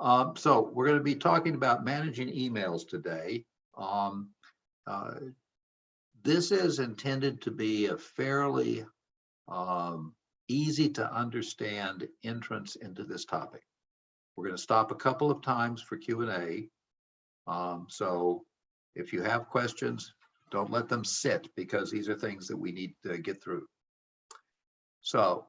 So we're going to be talking about managing emails today. Um, uh, this is intended to be a fairly um, easy to understand entrance into this topic. We're going to stop a couple of times for Q&A. So if you have questions, don't let them sit because these are things that we need to get through. So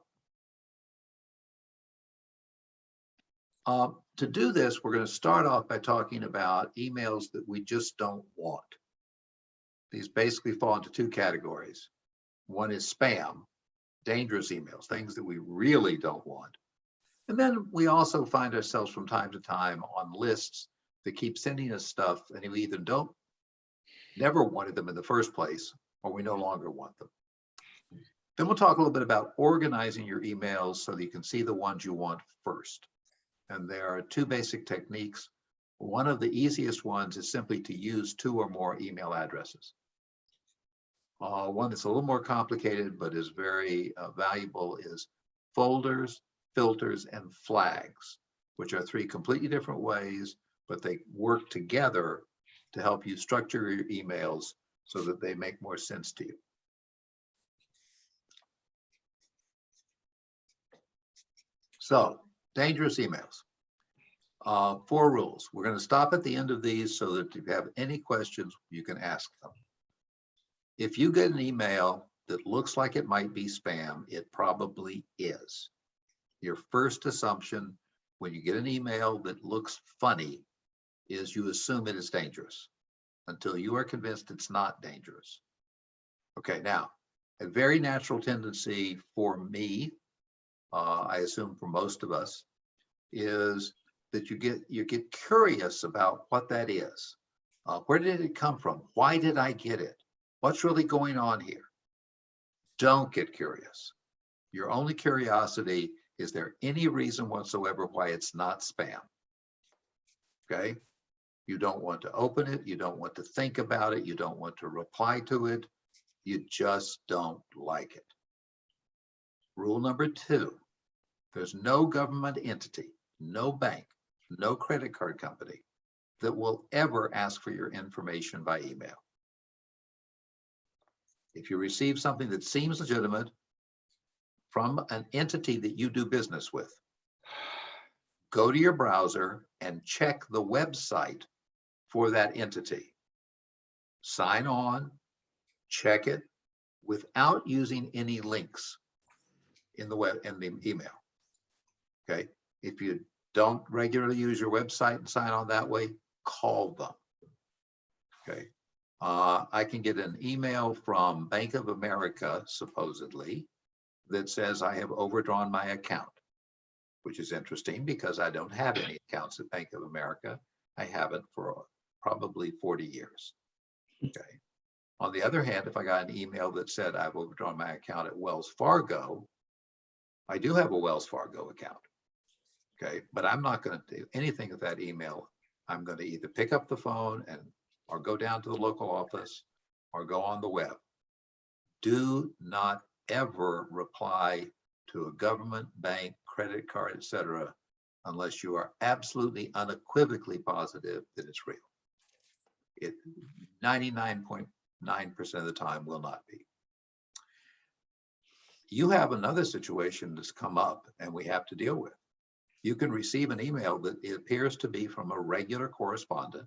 to do this, we're going to start off by talking about emails that we just don't want. These basically fall into two categories. One is spam, dangerous emails, things that we really don't want. And then we also find ourselves from time to time on lists that keep sending us stuff, and we either never wanted them in the first place, or we no longer want them. Then we'll talk a little bit about organizing your emails so that you can see the ones you want first. And there are two basic techniques. One of the easiest ones is simply to use 2 or more email addresses. One that's a little more complicated but is very valuable is folders, filters, and flags, which are 3 completely different ways, but they work together to help you structure your emails so that they make more sense to you. So, dangerous emails. 4 rules. We're going to stop at the end of these so that if you have any questions, you can ask them. If you get an email that looks like it might be spam, it probably is. Your first assumption when you get an email that looks funny is you assume it is dangerous until you are convinced it's not dangerous. Okay, now, a very natural tendency for me, I assume for most of us, is that you get curious about what that is. Where did it come from? Why did I get it? What's really going on here? Don't get curious. Your only curiosity, is there any reason whatsoever why it's not spam? Okay? You don't want to open it. You don't want to think about it. You don't want to reply to it. You just don't like it. Rule number 2, there's no government entity, no bank, no credit card company that will ever ask for your information by email. If you receive something that seems legitimate from an entity that you do business with, go to your browser and check the website for that entity. Sign on, check it without using any links in the email. Okay. If you don't regularly use your website and sign on that way, call them. Okay. I can get an email from Bank of America, supposedly, that says I have overdrawn my account, which is interesting because I don't have any accounts at Bank of America. I haven't for probably 40 years. Okay. On the other hand, if I got an email that said I've overdrawn my account at Wells Fargo, I do have a Wells Fargo account. Okay. But I'm not going to do anything with that email. I'm going to either pick up the phone or go down to the local office or go on the web. Do not ever reply to a government, bank, credit card, etc., unless you are absolutely unequivocally positive that it's real. It 99.9% of the time will not be. You have another situation that's come up and we have to deal with. You can receive an email that it appears to be from a regular correspondent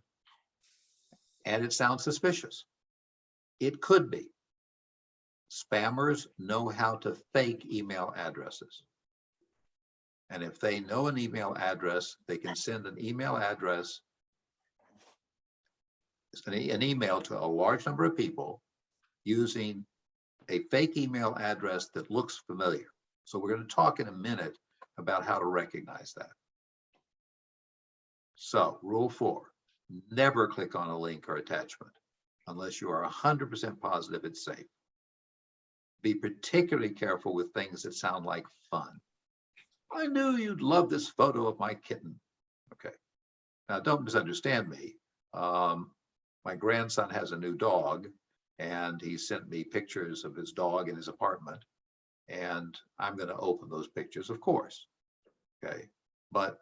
and it sounds suspicious. It could be. Spammers know how to fake email addresses. And if they know an email address, they can send an email address, an email to a large number of people using a fake email address that looks familiar. So we're going to talk in a minute about how to recognize that. So rule 4, never click on a link or attachment unless you are 100% positive it's safe. Be particularly careful with things that sound like fun. I knew you'd love this photo of my kitten. Okay. Now, don't misunderstand me. My grandson has a new dog, and he sent me pictures of his dog in his apartment, and I'm going to open those pictures, of course. Okay. But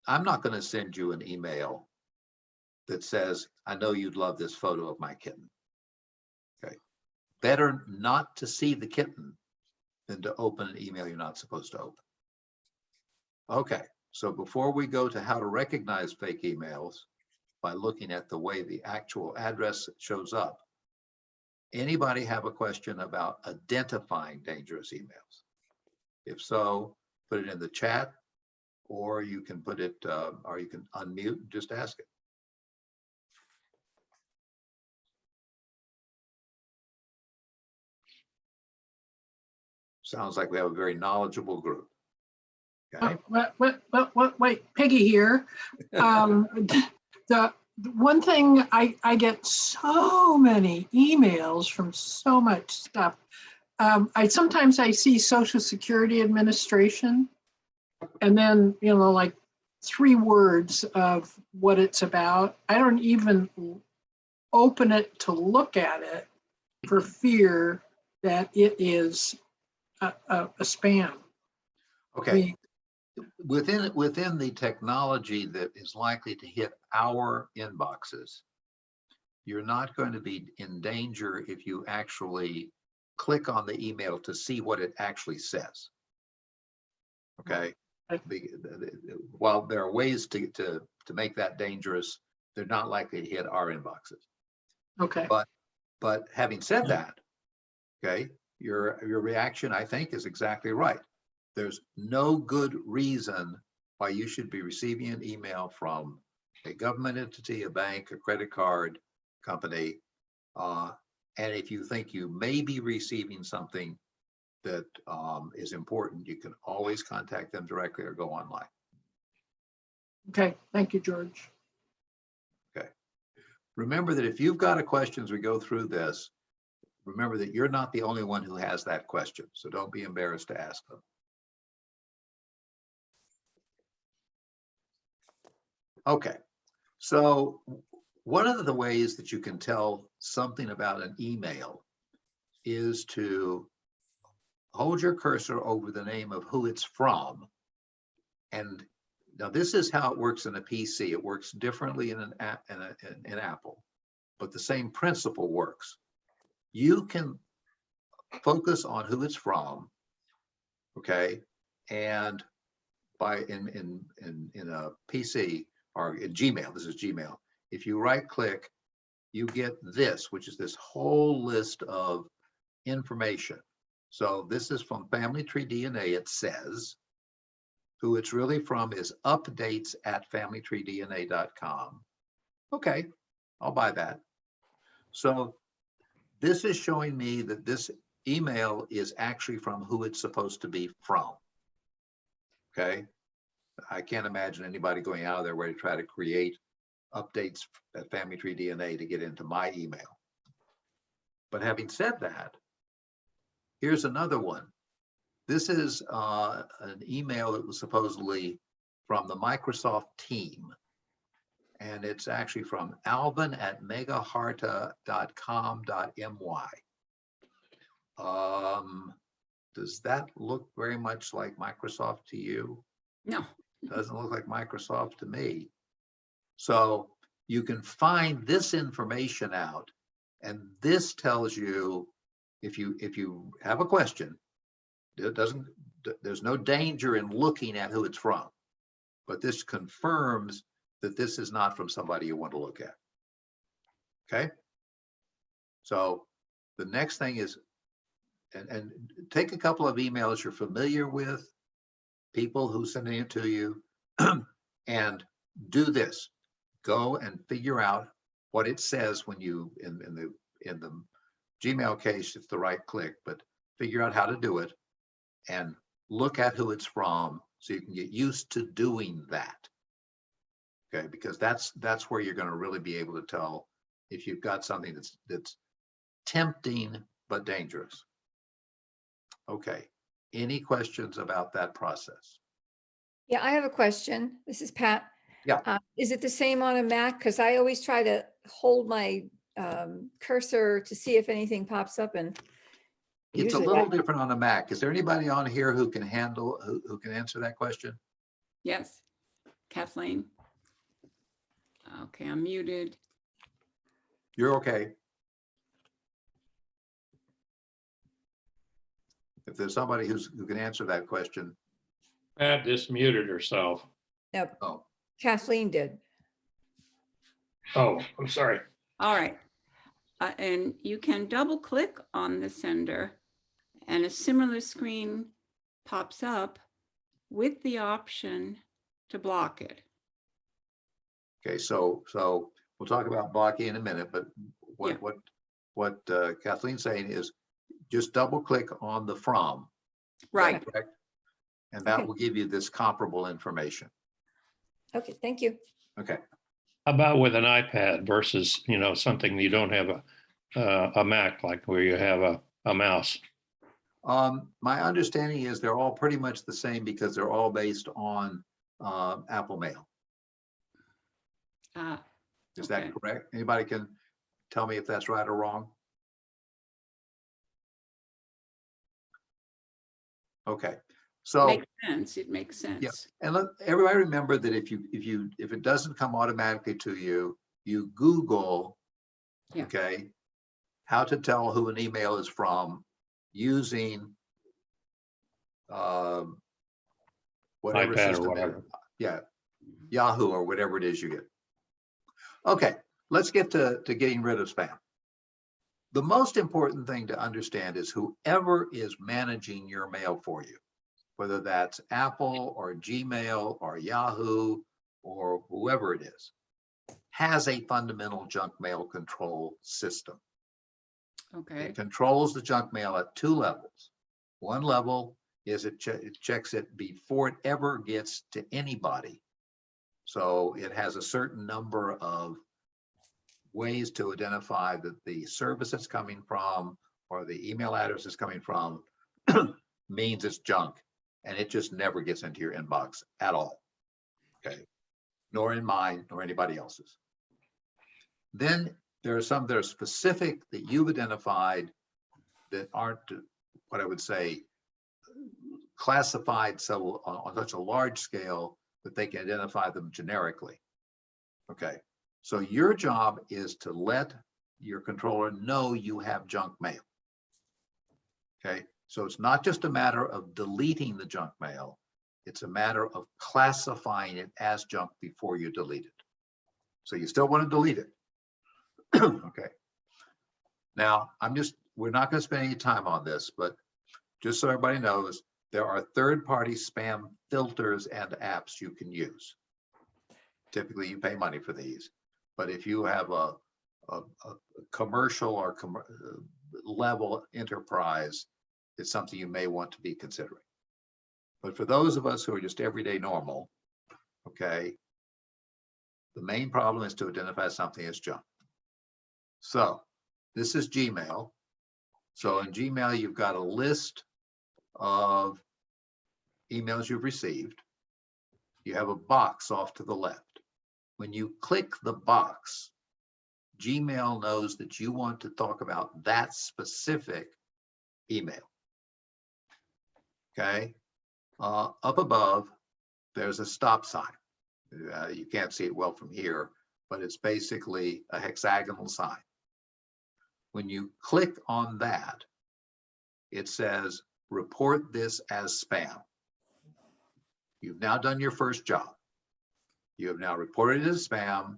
I'm not going to send you an email that says, I know you'd love this photo of my kitten. Okay. Better not to see the kitten than to open an email you're not supposed to open. Okay. So before we go to how to recognize fake emails by looking at the way the actual address shows up, anybody have a question about identifying dangerous emails? If so, put it in the chat, or you can put it, or you can unmute and just ask it. Sounds like we have a very knowledgeable group. Okay. Wait, Peggy here. The one thing I get so many emails from so much stuff. I sometimes see Social Security Administration, and then like 3 words of what it's about. I don't even open it to look at it for fear that it is a spam. Okay. Within the technology that is likely to hit our inboxes, you're not going to be in danger if you actually click on the email to see what it actually says. Okay. While there are ways to make that dangerous, they're not likely to hit our inboxes. Okay. But having said that, okay, your reaction, I think, is exactly right. There's no good reason why you should be receiving an email from a government entity, a bank, a credit card company. And if you think you may be receiving something that is important, you can always contact them directly or go online. Okay, thank you, George. Okay. Remember that if you've got a question as we go through this, remember that you're not the only one who has that question. So don't be embarrassed to ask them. Okay, so one of the ways that you can tell something about an email is to hold your cursor over the name of who it's from. And now this is how it works in a PC. It works differently in in Apple, but the same principle works. You can focus on who it's from, okay, and by in a PC or in Gmail, this is Gmail. If you right click, you get this, which is this whole list of information. So this is from Family Tree DNA. It says who it's really from is updates@familytreedna.com. Okay, I'll buy that. So this is showing me that this email is actually from who it's supposed to be from. Okay. I can't imagine anybody going out of their way to try to create updates at Family Tree DNA to get into my email. But having said that, here's another one. This is an email that was supposedly from the Microsoft team. And it's actually from alvin@megaharta.com.my. Does that look very much like Microsoft to you? No. Doesn't look like Microsoft to me. So you can find this information out, and this tells you if you have a question, there's no danger in looking at who it's from, but this confirms that this is not from somebody you want to look at. Okay. So the next thing is, and take a couple of emails you're familiar with, people who sending it to you, and do this. Go and figure out what it says when you in the Gmail case, it's the right click, but figure out how to do it and look at who it's from so you can get used to doing that. Okay, because that's where you're going to really be able to tell if you've got something that's tempting but dangerous. Okay, any questions about that process? Yeah, I have a question. This is Pat. Yeah. Is it the same on a Mac? Because I always try to hold my cursor to see if anything pops up, and It's a little different on a Mac. Is there anybody on here who can handle who can answer that question? Yes. Kathleen? Okay, I'm muted. You're okay. If there's somebody who can answer that question, Pat just muted herself. Yep, oh, Kathleen did. Oh, I'm sorry. All right. And you can double click on the sender and a similar screen pops up with the option to block it. okay, so we'll talk about blocking in a minute, but Yeah. what Kathleen's saying is just double click on the from. Is that Right. correct? And that Okay. will give you this comparable information. Okay, thank you. Okay, How about with an iPad versus, something you don't have a Mac, like where you have a mouse? my understanding is they're all pretty much the same because they're all based on Apple Mail. Is Okay. that correct? Anybody can tell me if that's right or wrong? Okay, so, Makes sense. It makes sense. and let everybody remember that if it doesn't come automatically to you, you Google, Yeah. okay, how to tell who an email is from using whatever iPad or system, whatever. yeah, Yahoo or whatever it is you get. Okay, let's get to getting rid of spam. The most important thing to understand is whoever is managing your mail for you, whether that's Apple or Gmail or Yahoo or whoever it is, has a fundamental junk mail control system. Okay. It controls the junk mail at two levels. One level is it checks it before it ever gets to anybody. So it has a certain number of ways to identify that the service it's coming from or the email address it's coming from means it's junk, and it just never gets into your inbox at all. Okay, nor in mine nor anybody else's. Then there are some that are specific that you've identified that aren't what I would say classified so on such a large scale that they can identify them generically. Okay, so your job is to let your controller know you have junk mail. Okay, so it's not just a matter of deleting the junk mail, it's a matter of classifying it as junk before you delete it. So you still want to delete it. Okay. Now, we're not going to spend any time on this, but just so everybody knows, there are third-party spam filters and apps you can use. Typically, you pay money for these, but if you have a commercial or level enterprise, it's something you may want to be considering. But for those of us who are just everyday normal, okay, the main problem is to identify something as junk. So this is Gmail. So in Gmail, you've got a list of emails you've received. You have a box off to the left. When you click the box, Gmail knows that you want to talk about that specific email. Okay. Up above, there's a stop sign. You can't see it well from here, but it's basically a hexagonal sign. When you click on that, it says, report this as spam. You've now done your first job. You have now reported it as spam,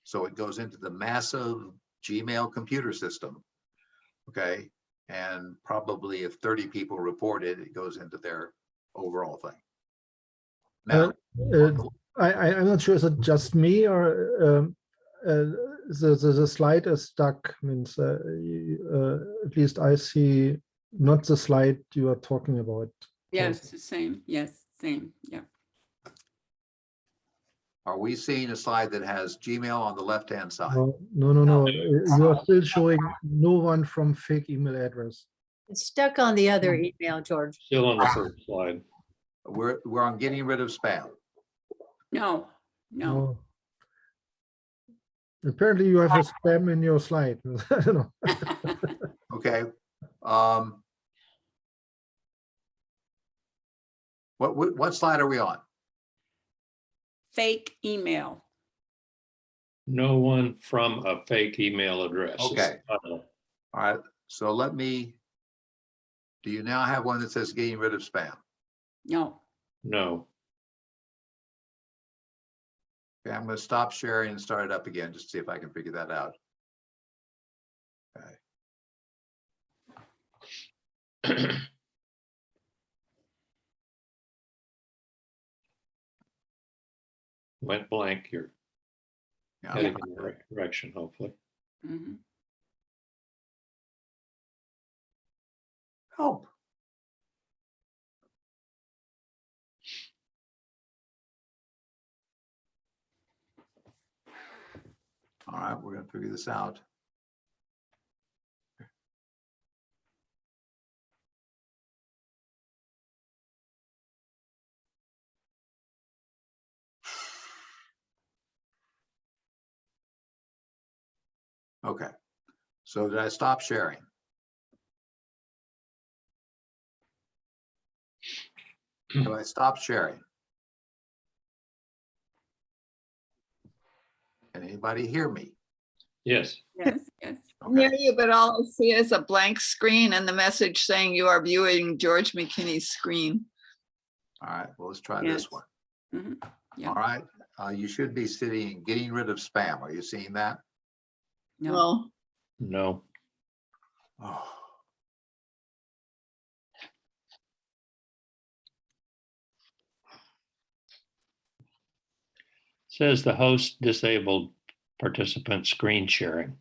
so it goes into the massive Gmail computer system, okay? And probably if 30 people report it, it goes into their overall thing. Now, I'm not sure, is it just me or the slide is stuck? Means at least I see not the slide you are talking about. Yes, the same. Yes, same. Yeah. are we seeing a slide that has Gmail on the left-hand side? No. You are still showing no one from fake email address. It's stuck on the other email, George. Still on the first slide. We're on getting rid of spam. No. Oh. Apparently you have a spam in your slide. I don't know. Okay. What slide are we on? fake email. No one from a fake email address. is Okay. the title. All right, so do you now have one that says getting rid of spam? No, No, Okay, I'm gonna stop sharing and start it up again, just to see if I can figure that out. Okay. went blank. You're Yeah. heading in the right direction, hopefully. mhm. Help. All right, we're gonna figure this out. Okay, so did I stop sharing? Have I stopped sharing? Can anybody hear me? Yes, Yes, yes. Hear Okay, you, but all I see is a blank screen and the message saying you are viewing George McKinney's screen. all right, well, let's try Yes. this one. Mhm. Yeah. All right, you should be sitting, getting rid of spam. Are you seeing that? No, Well, no. Oh. Says the host disabled participant screen sharing.